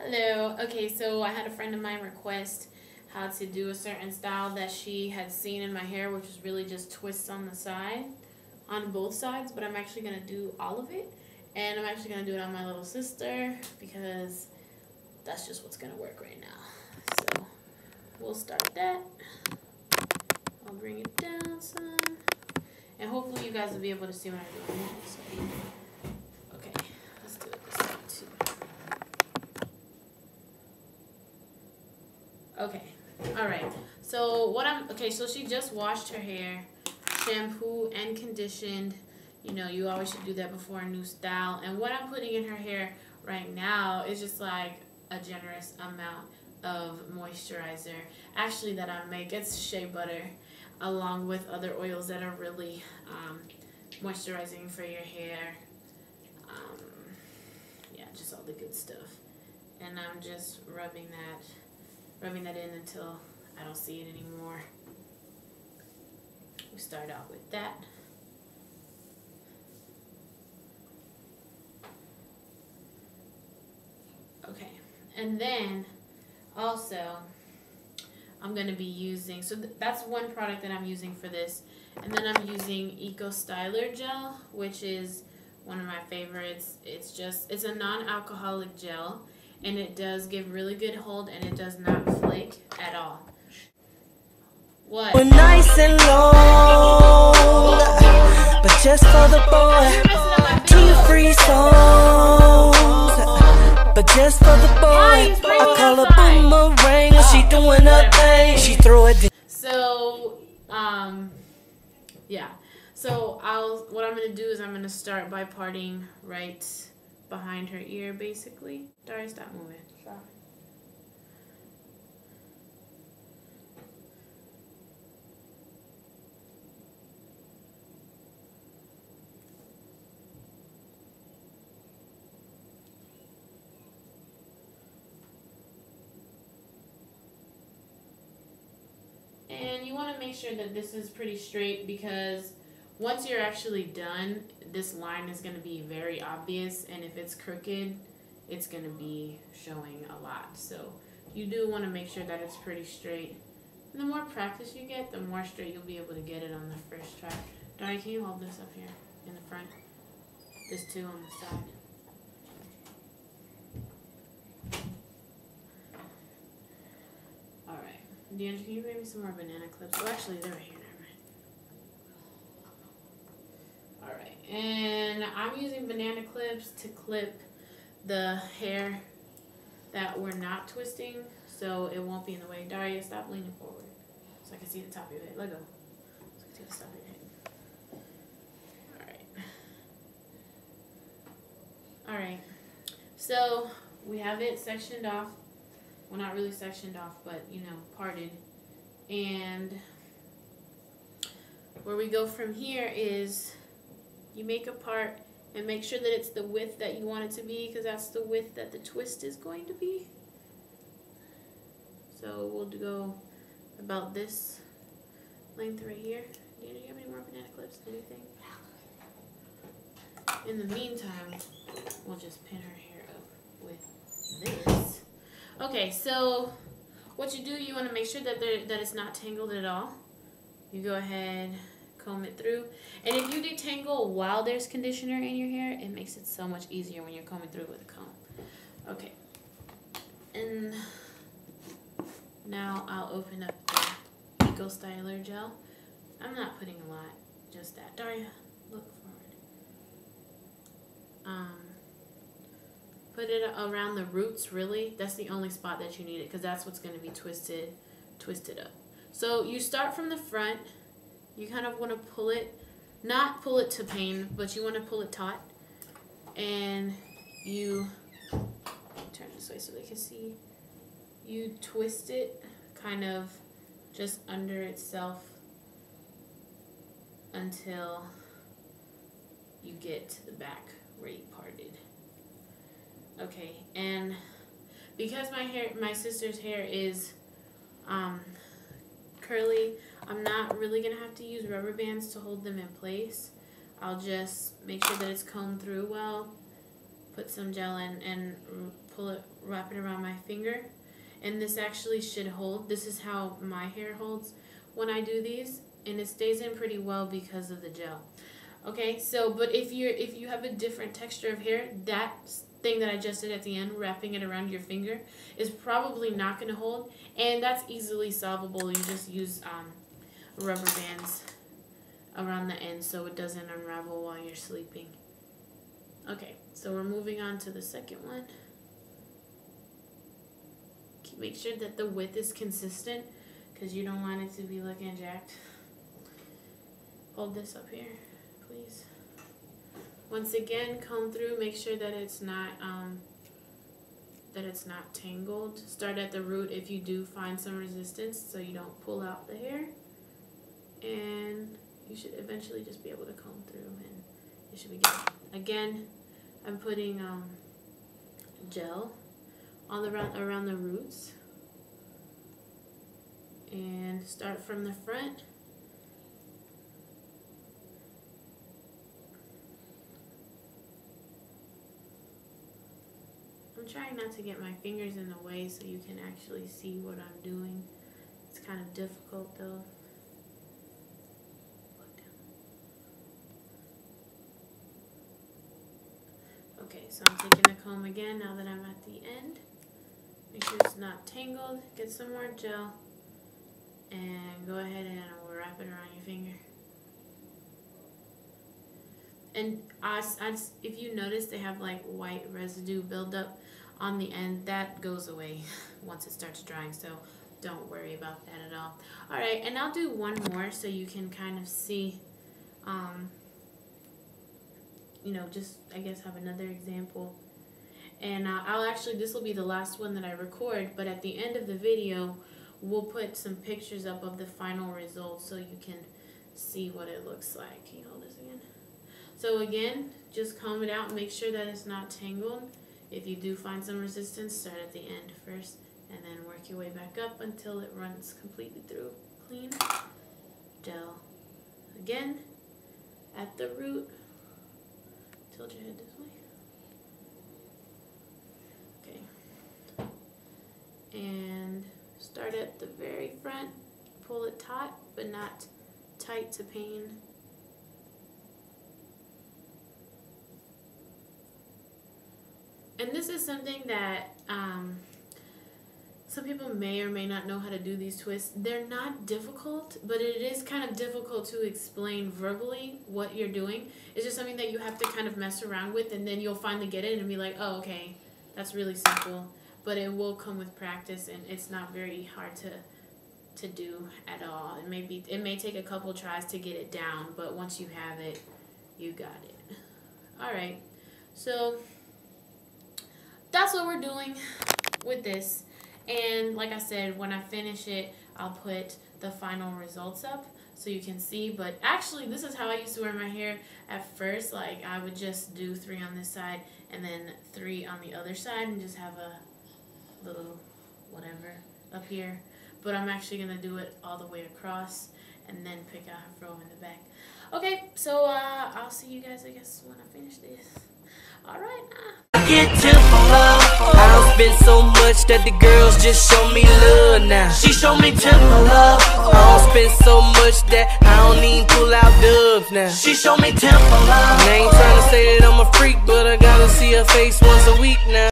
Hello. Okay, so I had a friend of mine request how to do a certain style that she had seen in my hair, which is really just twists on the side, on both sides, but I'm actually going to do all of it. And I'm actually going to do it on my little sister because that's just what's going to work right now. So we'll start that. I'll bring it down some. And hopefully you guys will be able to see what I'm doing. So, okay, let's do it this time too. Okay, alright. So so she just washed her hair, shampoo and conditioned. You know, you always should do that before a new style. And what I'm putting in her hair right now is just like a generous amount of moisturizer. Actually, that I make, it's shea butter, along with other oils that are really moisturizing for your hair. Yeah, just all the good stuff. And I'm just rubbing that in until I don't see it anymore. We start out with that. Okay, and then also I'm going to be using, so that's one product that I'm using for this. And then I'm using Eco Styler Gel, which is one of my favorites. It's a non-alcoholic gel, and it does give really good hold, and it does not flake at all. What? We're nice and long, but just for the boy, 2 free songs, but just for the boy. I call her boomerang when she doing her thing. She throw it. So, yeah. So what I'm gonna do is I'm gonna start by parting right behind her ear, basically. Dari, stop moving. Stop. And you want to make sure that this is pretty straight, because once you're actually done, this line is going to be very obvious, and if it's crooked, it's going to be showing a lot. So you do want to make sure that it's pretty straight. And the more practice you get, the more straight you'll be able to get it on the first try. Dari, can you hold this up here in the front? This too on the side. Alright. D'Angelo, can you bring me some more banana clips? Oh, actually, they're right here. Alright, and I'm using banana clips to clip the hair that we're not twisting, so it won't be in the way. Daria, stop leaning forward so I can see the top of your head. Let go. So I can see the top of your head. Alright, so we have it sectioned off. Well, not really sectioned off, but, you know, parted. And where we go from here is you make a part and make sure that it's the width that you want it to be, because that's the width that the twist is going to be. So we'll go about this length right here. Do you have any more banana clips? Anything? In the meantime, we'll just pin her hair up with this. Okay, so what you do, you want to make sure that it's not tangled at all. You go ahead, comb it through. And if you detangle while there's conditioner in your hair, it makes it so much easier when you're combing through with a comb. Okay. And now I'll open up the Eco Styler Gel. I'm not putting a lot, just that. Daria, look forward. Put it around the roots, really. That's the only spot that you need it, because that's what's going to be twisted up. So you start from the front. You kind of want to pull it, not pull it to pain, but you want to pull it taut. And you turn this way so they can see. You twist it kind of just under itself until you get to the back where you parted. Okay, and because my sister's hair is curly, I'm not really going to have to use rubber bands to hold them in place. I'll just make sure that it's combed through well, put some gel in, and pull it, wrap it around my finger. And this actually should hold. This is how my hair holds when I do these. And it stays in pretty well because of the gel. Okay, so, but if you have a different texture of hair, that thing that I just did at the end, wrapping it around your finger, is probably not going to hold. And that's easily solvable. You just use rubber bands around the end so it doesn't unravel while you're sleeping. Okay, so we're moving on to the second one. Make sure that the width is consistent because you don't want it to be looking jacked. Hold this up here, please. Once again, comb through, make sure that it's not tangled. Start at the root if you do find some resistance so you don't pull out the hair. And you should eventually just be able to comb through and it should be good. Again, I'm putting gel all around the roots. And start from the front. I'm trying not to get my fingers in the way so you can actually see what I'm doing. It's kind of difficult though. Okay, so I'm taking the comb again now that I'm at the end. Make sure it's not tangled. Get some more gel. And go ahead and wrap it around your finger. And if you notice, they have like white residue buildup on the end. That goes away once it starts drying, so don't worry about that at all. Alright, and I'll do one more so you can kind of see, you know, just I guess have another example. And this will be the last one that I record, but at the end of the video, we'll put some pictures up of the final results so you can see what it looks like. Can you hold this again? So again, just comb it out and make sure that it's not tangled. If you do find some resistance, start at the end first and then work your way back up until it runs completely through clean. Gel. Again, at the root. Tilt your head this way. Okay. And start at the very front, pull it taut, but not tight to pain. And this is something that some people may or may not know how to do these twists. They're not difficult, but it is kind of difficult to explain verbally what you're doing. It's just something that you have to kind of mess around with, and then you'll finally get it and be like, oh, okay, that's really simple. But it will come with practice, and it's not very hard to do at all. It may take a couple tries to get it down, but once you have it, you got it. Alright, so that's what we're doing with this. And like I said, when I finish it, I'll put the final results up so you can see. But actually, this is how I used to wear my hair at first. Like, I would just do 3 on this side and then 3 on the other side and just have a little whatever up here. But I'm actually going to do it all the way across and then pick out a fro in the back. Okay, so I'll see you guys, I guess, when I finish this. Alright, Get temple love. I don't spend so much that the girls just show me love now. She show me temple love. I don't spend so much that I don't even pull out dubs now. She show me temple love. I ain't trying to say that I'm a freak, but I gotta see her face once a week now.